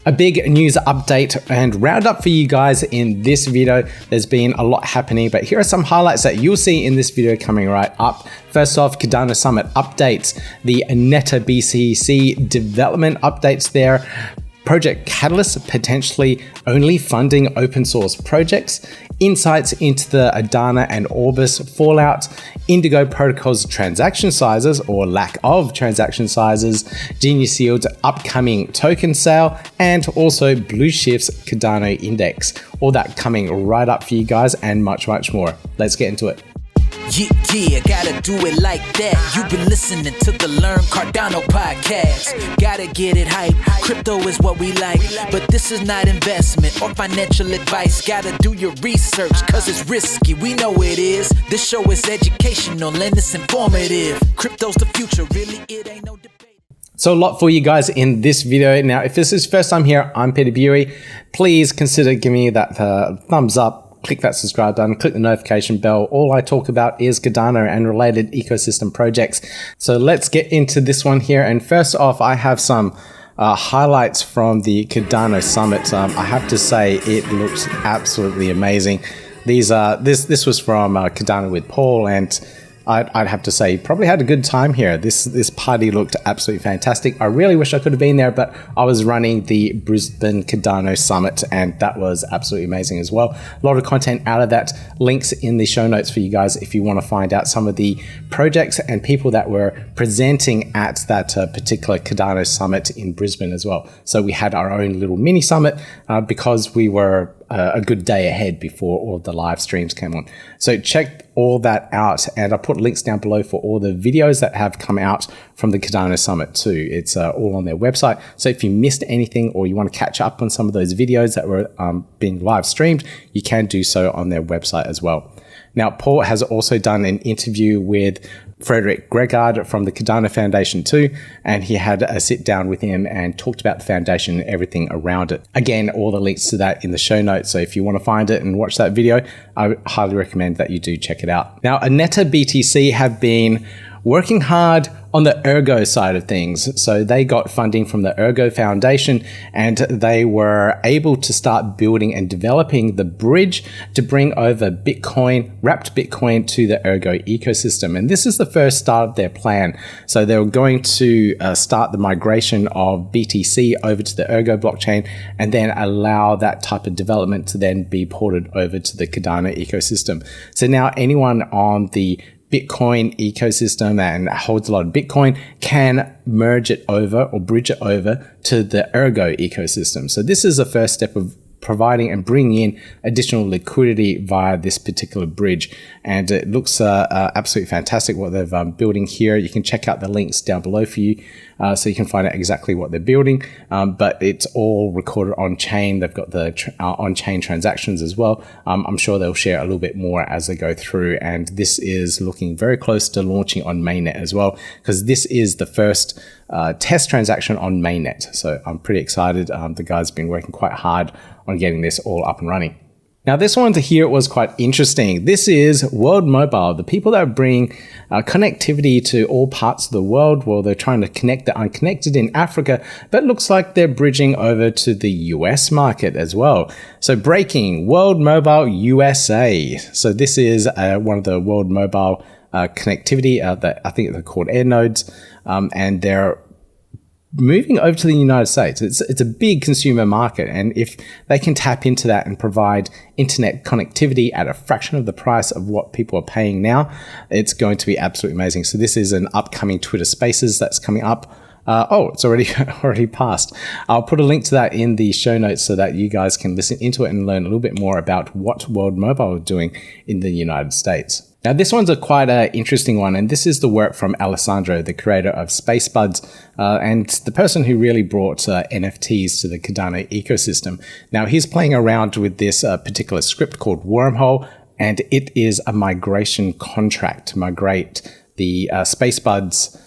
A big news update and roundup for you guys in this video. There's been a lot happening, but here are some highlights that you'll see in this video coming right up. First off, Cardano Summit updates, the AnetaBTC development updates there. Project Catalyst potentially only funding open source projects, insights into the Ardana and Orbis fallout, Indigo protocol's transaction sizes or lack of transaction sizes, Genius Yield's upcoming token sale, and also Blueshift's Cardano index. All that coming right up for you guys and much, much more. Let's get into it. Yeah, gotta do it like that. You've been listening to the Learn Cardano podcast. Gotta get it hype. Crypto is what we like, but this is not investment or financial advice. Gotta do your research, cause it's risky. We know it is. This show is educational and it's informative. Crypto's the future, really, it ain't no debate. So a lot for you guys in this video. Now, if this is your first time here, I'm Peter Bury. Please consider giving me that thumbs up. Click that subscribe button, click the notification bell. All I talk about is Cardano and related ecosystem projects. So let's get into this one here. And first off, I have some highlights from the Cardano Summit. I have to say it looks absolutely amazing. This was from Cardano with Paul, and I'd have to say probably had a good time here. This party looked absolutely fantastic. I really wish I could have been there, but I was running the Brisbane Cardano Summit and that was absolutely amazing as well. A lot of content out of that. Links in the show notes for you guys if you want to find out some of the projects and people that were presenting at that particular Cardano Summit in Brisbane as well. So we had our own little mini summit because we were a good day ahead before all the live streams came on. So check all that out, and I put links down below for all the videos that have come out from the Cardano Summit too. It's all on their website. So if you missed anything or you want to catch up on some of those videos that were being live streamed, you can do so on their website as well. Now, Paul has also done an interview with Frederik from the Cardano Foundation too, and he had a sit down with him and talked about the foundation and everything around it. Again, all the links to that in the show notes, so if you want to find it and watch that video, I highly recommend that you do check it out. Now, AnetaBTC have been working hard on the Ergo side of things. So they got funding from the Ergo Foundation and they were able to start building and developing the bridge to bring over Bitcoin, wrapped Bitcoin to the Ergo ecosystem. And this is the first start of their plan. So they were going to start the migration of BTC over to the Ergo blockchain and then allow that type of development to then be ported over to the Cardano ecosystem. So now anyone on the Bitcoin ecosystem and holds a lot of Bitcoin can merge it over or bridge it over to the Ergo ecosystem. So this is the first step of providing and bringing in additional liquidity via this particular bridge. And it looks absolutely fantastic what they're building here. You can check out the links down below for you so you can find out exactly what they're building. But it's all recorded on chain. They've got the on-chain transactions as well. I'm sure they'll share a little bit more as they go through. And this is looking very close to launching on mainnet as well, because this is the first test transaction on mainnet. So I'm pretty excited. The guys have been working quite hard on getting this all up and running. Now, this one to here was quite interesting. This is World Mobile, the people that bring connectivity to all parts of the world. Well, they're trying to connect the unconnected in Africa, but it looks like they're bridging over to the US market as well. So breaking, World Mobile USA. So this is one of the World Mobile connectivity that I think they're called air nodes, and they're moving over to the United States. It's a big consumer market, and if they can tap into that and provide internet connectivity at a fraction of the price of what people are paying now, it's going to be absolutely amazing. So this is an upcoming Twitter Spaces that's coming up. It's already passed. I'll put a link to that in the show notes so that you guys can listen into it and learn a little bit more about what World Mobile are doing in the United States. Now, this one's quite an interesting one, and this is the work from Alessandro, the creator of Spacebuds, and the person who really brought NFTs to the Cardano ecosystem. Now, he's playing around with this particular script called Wormhole, and it is a migration contract to migrate the Spacebuds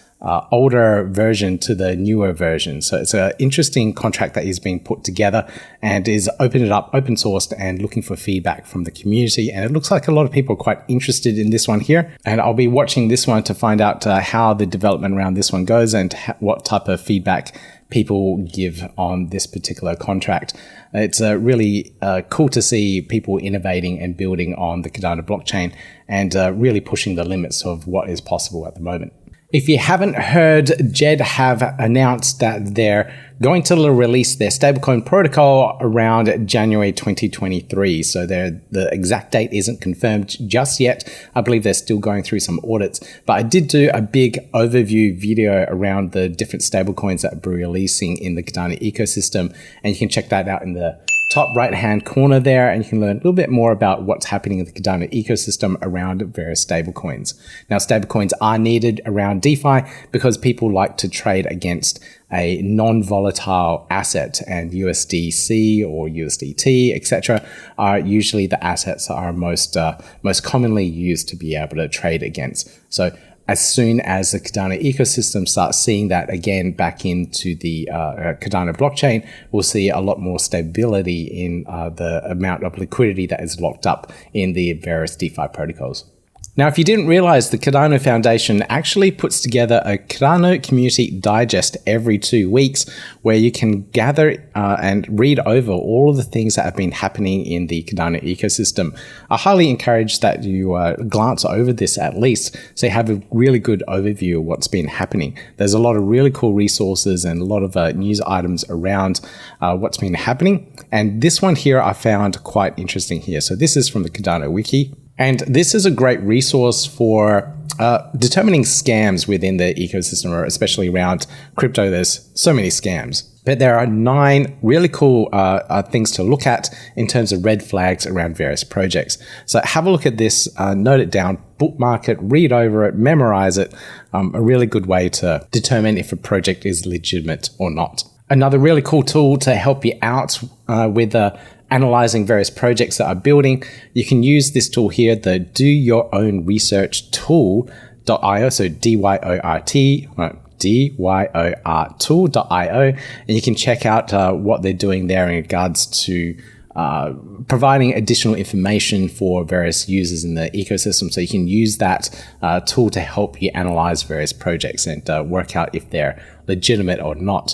older version to the newer version. So it's an interesting contract that is being put together and is open sourced and looking for feedback from the community. And it looks like a lot of people are quite interested in this one here. And I'll be watching this one to find out how the development around this one goes and what type of feedback people give on this particular contract. It's really cool to see people innovating and building on the Cardano blockchain and really pushing the limits of what is possible at the moment. If you haven't heard, Djed have announced that they're going to release their stablecoin protocol around January 2023. So the exact date isn't confirmed just yet. I believe they're still going through some audits. But I did do a big overview video around the different stablecoins that we're releasing in the Cardano ecosystem. And you can check that out in the top right hand corner there, and you can learn a little bit more about what's happening in the Cardano ecosystem around various stablecoins. Now, stablecoins are needed around DeFi because people like to trade against a non-volatile asset, and USDC or USDT, etc., are usually the assets that are most commonly used to be able to trade against. So as soon as the Cardano ecosystem starts seeing that again back into the Cardano blockchain, we'll see a lot more stability in the amount of liquidity that is locked up in the various DeFi protocols. Now, if you didn't realize, the Cardano Foundation actually puts together a Cardano Community Digest every 2 weeks where you can gather and read over all of the things that have been happening in the Cardano ecosystem. I highly encourage that you glance over this at least so you have a really good overview of what's been happening. There's a lot of really cool resources and a lot of news items around what's been happening. And this one here I found quite interesting here. So this is from the Cardano Wiki. And this is a great resource for determining scams within the ecosystem, or especially around crypto. There's so many scams, but there are 9 really cool things to look at in terms of red flags around various projects. So have a look at this, note it down, bookmark it, read over it, memorize it. A really good way to determine if a project is legitimate or not. Another really cool tool to help you out with analyzing various projects that are building, you can use this tool here, the Do Your Own Research Tool.io, so DYOR tool.io, and you can check out what they're doing there in regards to providing additional information for various users in the ecosystem. So you can use that tool to help you analyze various projects and work out if they're legitimate or not.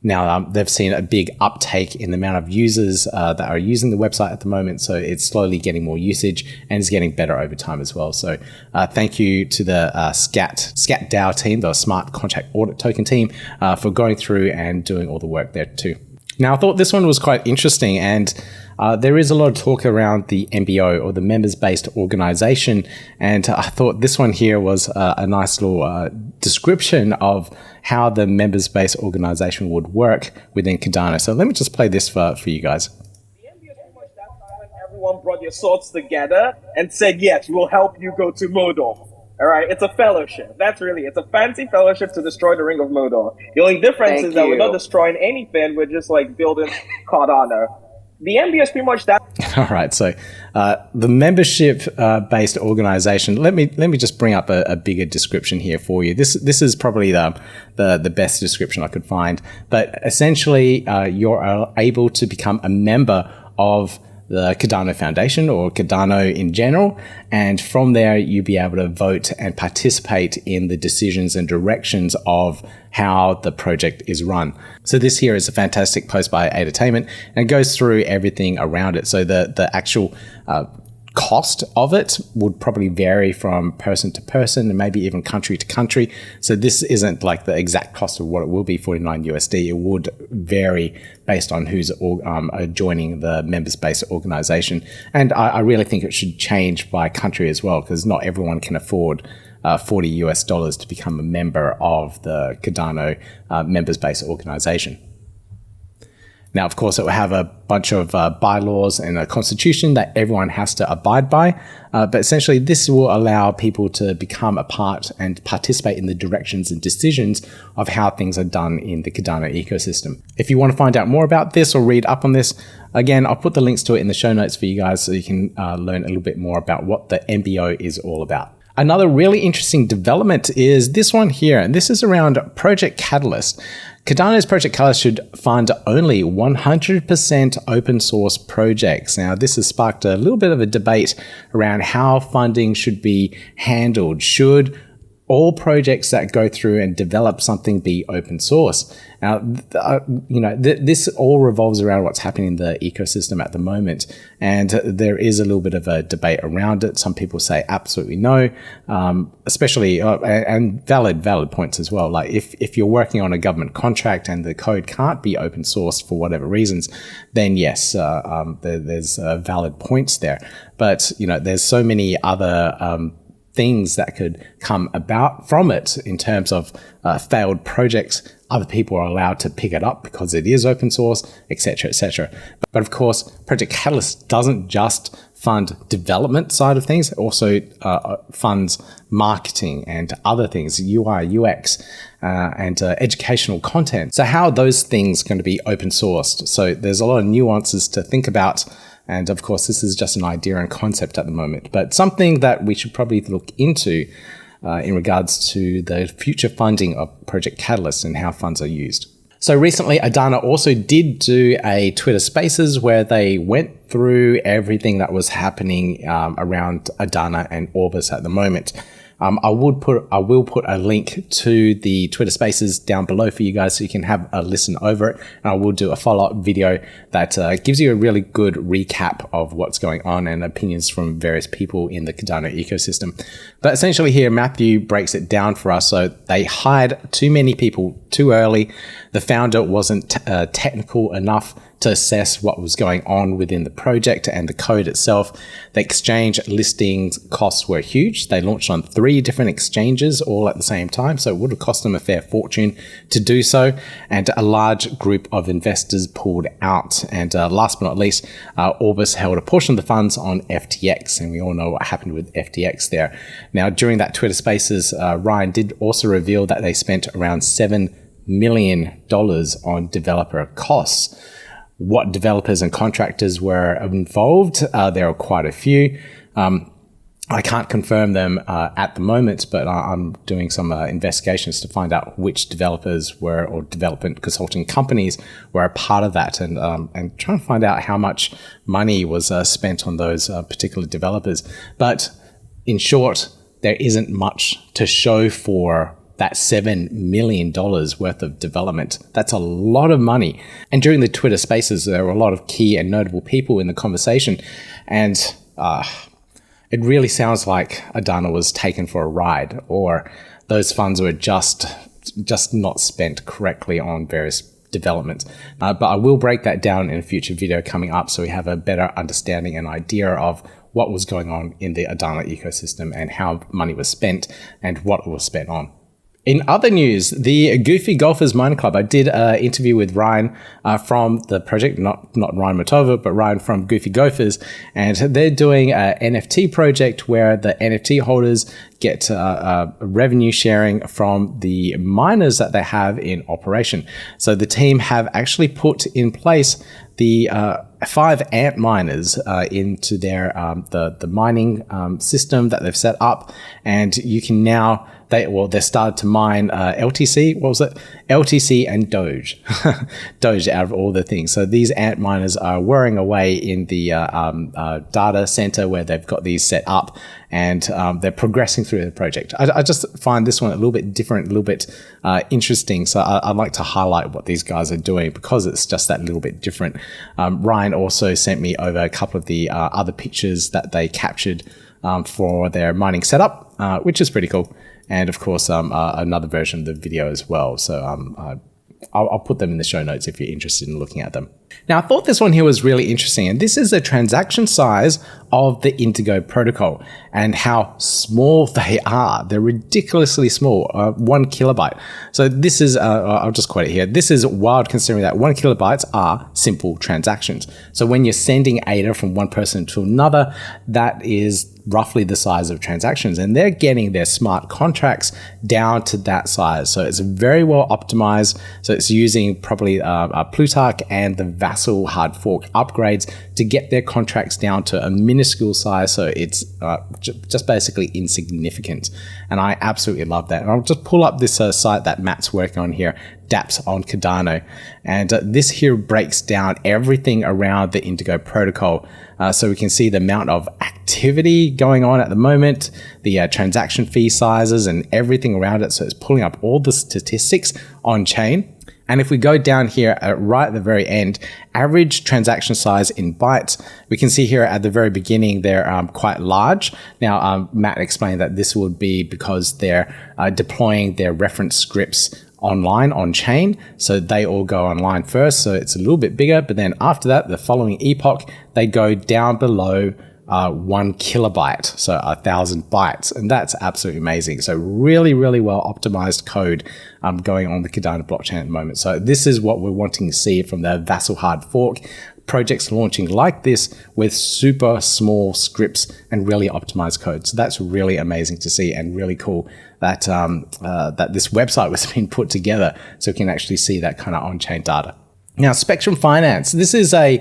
Now, they've seen a big uptake in the amount of users that are using the website at the moment. So it's slowly getting more usage and is getting better over time as well. So thank you to the SCATDAO team, the Smart Contract Audit Token team, for going through and doing all the work there too. Now, I thought this one was quite interesting, and there is a lot of talk around the MBO, or the members-based organization, and I thought this one here was a nice little description of how the members-based organization would work within Cardano. So let me just play this for you guys. The MBO is pretty much that time when everyone brought your swords together and said, yes, we'll help you go to Modor. All right, it's a fellowship. That's really, it's a fancy fellowship to destroy the Ring of Modor. The only difference is that we're not destroying anything, we're just like building Cardano. The MBO is pretty much that. All right, so the membership-based organization. Let me just bring up a bigger description here for you. This is probably the best description I could find. But essentially, you're able to become a member of the Cardano Foundation, or Cardano in general, and from there you'll be able to vote and participate in the decisions and directions of how the project is run. So this here is a fantastic post by Entertainment, and it goes through everything around it. So the actual cost of it would probably vary from person to person and maybe even country to country. So this isn't like the exact cost of what it will be, 49 USD. It would vary based on who's joining the members-based organization. And I really think it should change by country as well, because not everyone can afford $40 US to become a member of the Cardano members-based organization. Now, of course, it will have a bunch of bylaws and a constitution that everyone has to abide by. But essentially, this will allow people to become a part and participate in the directions and decisions of how things are done in the Cardano ecosystem. If you want to find out more about this or read up on this, again, I'll put the links to it in the show notes for you guys so you can learn a little bit more about what the MBO is all about. Another really interesting development is this one here, and this is around Project Catalyst. Cardano's Project Catalyst should fund only 100% open source projects. Now, this has sparked a little bit of a debate around how funding should be handled. Should all projects that go through and develop something be open source. Now, this all revolves around what's happening in the ecosystem at the moment, and there is a little bit of a debate around it. Some people say absolutely no, especially and valid points as well. Like if you're working on a government contract and the code can't be open source for whatever reasons, then yes, there's valid points there. But there's so many other things that could come about from it in terms of failed projects. Other people are allowed to pick it up because it is open source, etc., etc. But of course, Project Catalyst doesn't just fund development side of things, it also funds marketing and other things, UI, UX, and educational content. So how are those things going to be open sourced? So there's a lot of nuances to think about. And of course, this is just an idea and concept at the moment, but something that we should probably look into in regards to the future funding of Project Catalyst and how funds are used. So recently, Ardana also did do a Twitter Spaces where they went through everything that was happening around Ardana and Orbis at the moment. I will put a link to the Twitter Spaces down below for you guys so you can have a listen over it. And I will do a follow-up video that gives you a really good recap of what's going on and opinions from various people in the Cardano ecosystem. But essentially here, Matthew breaks it down for us. So they hired too many people too early. The founder wasn't technical enough to assess what was going on within the project and the code itself. The exchange listings costs were huge. They launched on 3 different exchanges all at the same time, so it would have cost them a fair fortune to do so. And a large group of investors pulled out. And last but not least, Orbis held a portion of the funds on FTX, and we all know what happened with FTX there. Now, during that Twitter Spaces, Ryan did also reveal that they spent around $7 million on developer costs. What developers and contractors were involved, there are quite a few. I can't confirm them at the moment, but I'm doing some investigations to find out which developers were, or development consulting companies were a part of that, and trying to find out how much money was spent on those particular developers. But in short, there isn't much to show for that $7 million worth of development. That's a lot of money. And during the Twitter Spaces, there were a lot of key and notable people in the conversation. And it really sounds like Ardana was taken for a ride, or those funds were just not spent correctly on various developments. But I will break that down in a future video coming up so we have a better understanding and idea of what was going on in the Ardana ecosystem and how money was spent and what it was spent on. In other news, the Goofy Golfers Mining Club. I did an interview with Ryan from the project, not Ryan Matova, but Ryan from Goofy Golfers, and they're doing an NFT project where the NFT holders get revenue sharing from the miners that they have in operation. So the team have actually put in place the 5 ant miners into their the mining system that they've set up, and you can now they started to mine LTC. What was it? LTC and Doge. Doge out of all the things. So these ant miners are whirring away in the data center where they've got these set up, and they're progressing through the project. I just find this one a little bit different, a little bit interesting. So I'd like to highlight what these guys are doing because it's just that little bit different. Ryan also sent me over a couple of the other pictures that they captured for their mining setup, which is pretty cool. And of course, another version of the video as well. So I'll put them in the show notes if you're interested in looking at them. Now, I thought this one here was really interesting, and this is the transaction size of the Indigo protocol and how small they are. They're ridiculously small, 1 kilobyte. So this is, I'll just quote it here. This is wild considering that 1 kilobytes are simple transactions. So when you're sending ADA from one person to another, that is roughly the size of transactions, and they're getting their smart contracts down to that size. So it's very well optimized. So it's using probably Plutarch and the Vassal hard fork upgrades to get their contracts down to a minuscule size. So it's just basically insignificant. And I absolutely love that. And I'll just pull up this site that Matt's working on here, dApps on Cardano. And this here breaks down everything around the Indigo protocol. So we can see the amount of activity going on at the moment, the transaction fee sizes and everything around it. So it's pulling up all the statistics on chain. And if we go down here right at the very end, average transaction size in bytes, we can see here at the very beginning, they're quite large. Now, Matt explained that this would be because they're deploying their reference scripts online on chain. So they all go online first. So it's a little bit bigger. But then after that, the following epoch, they go down below 1 kilobyte, so 1,000 bytes, and that's absolutely amazing. So really, really well optimized code going on the Cardano blockchain at the moment. So this is what we're wanting to see from the Vassal hard fork. Projects launching like this with super small scripts and really optimized code. So that's really amazing to see and really cool that that this website was being put together so we can actually see that kind of on-chain data. Now, Spectrum Finance, this is a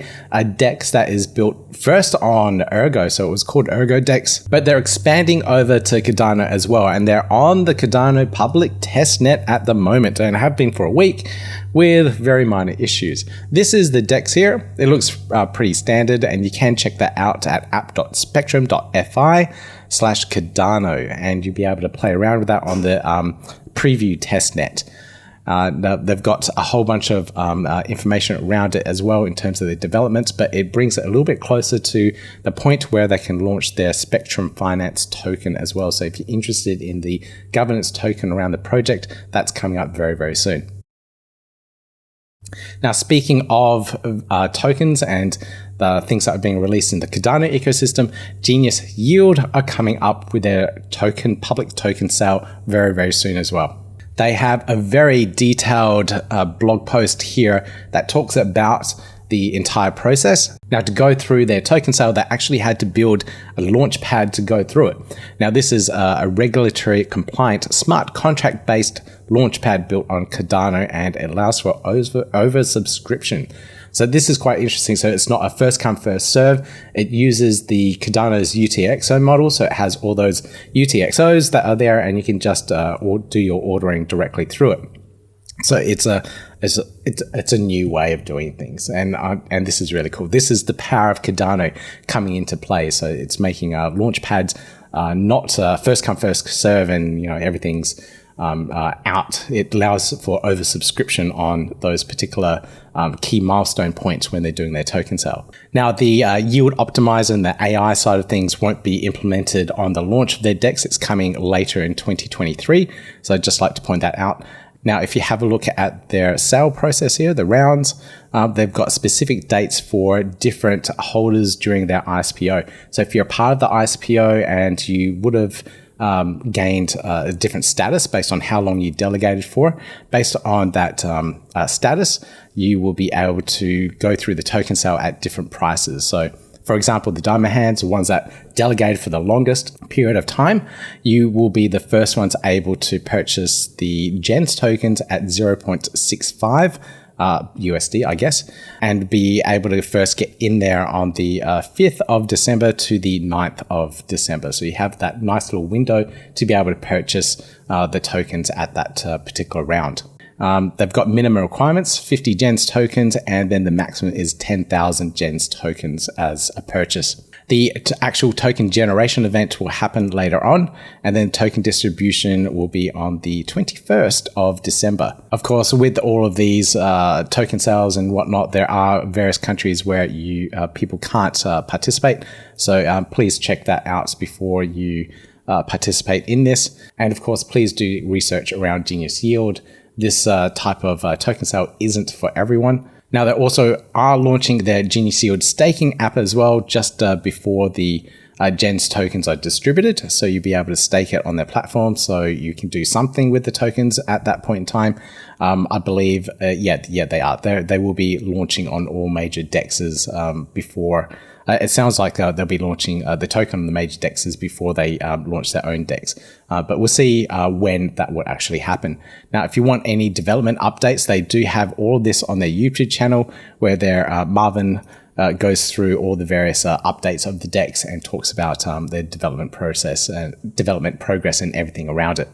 DEX that is built first on Ergo, so it was called Ergo DEX, but they're expanding over to Cardano as well, and they're on the Cardano public testnet at the moment, and have been for a week with very minor issues. This is the DEX here. It looks pretty standard, and you can check that out at app.spectrum.fi/Cardano, and you'll be able to play around with that on the preview testnet. They've got a whole bunch of information around it as well in terms of the developments, but it brings it a little bit closer to the point where they can launch their Spectrum Finance token as well. So if you're interested in the governance token around the project, that's coming up very, very soon. Now, speaking of tokens and the things that are being released in the Cardano ecosystem, Genius Yield are coming up with their public token sale very, very soon as well. They have a very detailed blog post here that talks about the entire process. Now, to go through their token sale, they actually had to build a launch pad to go through it. Now, this is a regulatory compliant smart contract based launch pad built on Cardano, and it allows for oversubscription. So this is quite interesting. So it's not a first come, first serve. It uses the Cardano's UTXO model. So it has all those UTXOs that are there, and you can just do your ordering directly through it. So it's a new way of doing things, and this is really cool. This is the power of Cardano coming into play. So it's making launch pads not first come, first serve, and everything's out. It allows for oversubscription on those particular key milestone points when they're doing their token sale. Now, the yield optimizer and the AI side of things won't be implemented on the launch of their DEX. It's coming later in 2023. So I'd just like to point that out. Now, if you have a look at their sale process here, the rounds, they've got specific dates for different holders during their ISPO. So if you're a part of the ISPO and you would have gained a different status based on how long you delegated for, based on that status, you will be able to go through the token sale at different prices. So for example, the diamond hands, the ones that delegated for the longest period of time, you will be the first ones able to purchase the Gens tokens at 0.65 USD, I guess, and be able to first get in there on the 5th of December to the 9th of December. So you have that nice little window to be able to purchase the tokens at that particular round. They've got minimum requirements, 50 Gens tokens, and then the maximum is 10,000 Gens tokens as a purchase. The actual token generation event will happen later on, and then token distribution will be on the 21st of December. Of course, with all of these token sales and whatnot, there are various countries where people can't participate. So please check that out before you participate in this. And of course, please do research around Genius Yield. This type of token sale isn't for everyone. Now, they also are launching their Genius Yield staking app as well, just before the Gens tokens are distributed. So you'll be able to stake it on their platform, so you can do something with the tokens at that point in time. I believe, yeah, they are. They will be launching on all major DEXs before. It sounds like they'll be launching the token on the major DEXs before they launch their own DEX. But we'll see when that will actually happen. Now, if you want any development updates, they do have all of this on their YouTube channel, where their Marvin goes through all the various updates of the DEX and talks about their development process and development progress and everything around it.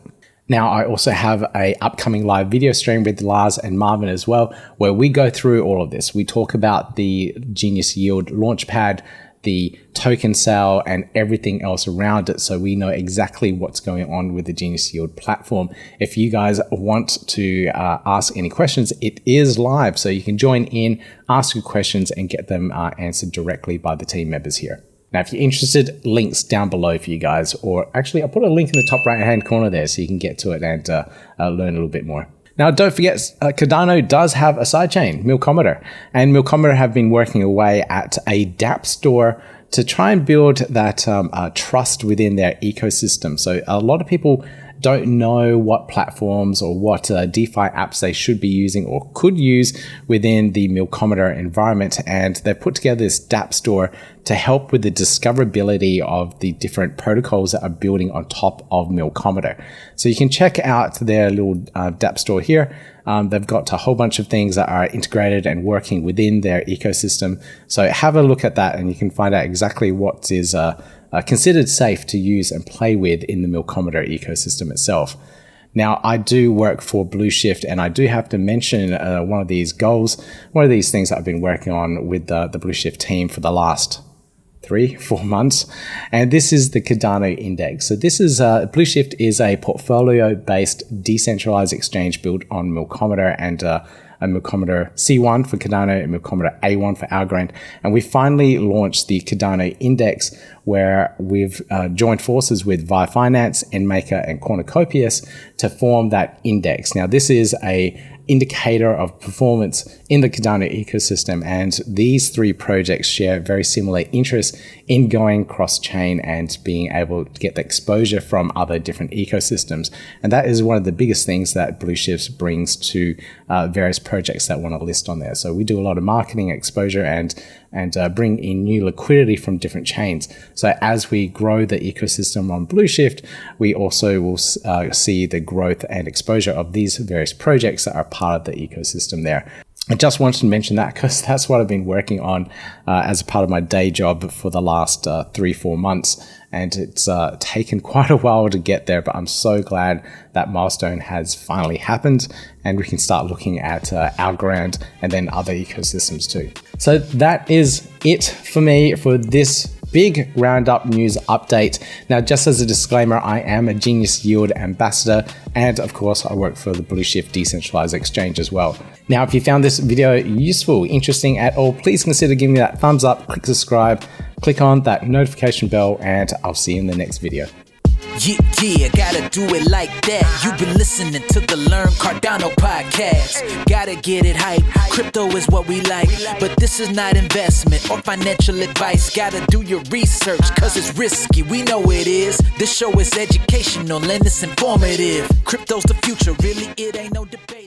Now, I also have a upcoming live video stream with Lars and Marvin as well, where we go through all of this. We talk about the Genius Yield Launchpad, the token sale, and everything else around it, so we know exactly what's going on with the Genius Yield platform. If you guys want to ask any questions, it is live, so you can join in, ask your questions, and get them answered directly by the team members here. Now, if you're interested, links down below for you guys, or actually I'll put a link in the top right hand corner there so you can get to it and learn a little bit more. Now, don't forget, Cardano does have a sidechain, Milkomeda, and Milkomeda have been working away at a DApp store to try and build that trust within their ecosystem. So a lot of people don't know what platforms or what DeFi apps they should be using or could use within the Milkomeda environment. And they've put together this DApp store to help with the discoverability of the different protocols that are building on top of Milkomeda. So you can check out their little DApp store here. They've got a whole bunch of things that are integrated and working within their ecosystem. So have a look at that and you can find out exactly what is considered safe to use and play with in the Milkomeda ecosystem itself. Now, I do work for Blueshift, and I do have to mention one of these goals, one of these things that I've been working on with the Blueshift team for the last 3-4 months, and this is the Cardano Index. So this is Blueshift is a portfolio-based decentralized exchange built on Milkomeda and a Milkomeda C1 for Cardano and Milkomeda A1 for Algorand. And we finally launched the Cardano Index, where we've joined forces with VIA Finance, NMaker, and Cornucopias to form that index. Now, this is a indicator of performance in the Cardano ecosystem, and these three projects share very similar interests in going cross-chain and being able to get the exposure from other different ecosystems. And that is one of the biggest things that Blueshift brings to various projects that want to list on there. So we do a lot of marketing exposure and bring in new liquidity from different chains. So as we grow the ecosystem on Blueshift, we also will see the growth and exposure of these various projects that are part of the ecosystem there. I just wanted to mention that because that's what I've been working on as a part of my day job for the last 3-4 months. And it's taken quite a while to get there, but I'm so glad that milestone has finally happened and we can start looking at Algorand and then other ecosystems too. So that is it for me for this big roundup news update. Now, just as a disclaimer, I am a Genius Yield ambassador, and of course I work for the Blueshift decentralized exchange as well. Now, if you found this video useful, interesting at all, please consider giving me that thumbs up, click subscribe, click on that notification bell, and I'll see you in the next video. Yeah, gotta do it like that. You've been listening to the Learn Cardano podcast. Gotta get it hype. Crypto is what we like, but this is not investment or financial advice. Gotta do your research, cause it's risky. We know it is. This show is educational and it's informative. Crypto's the future, really, it ain't no debate.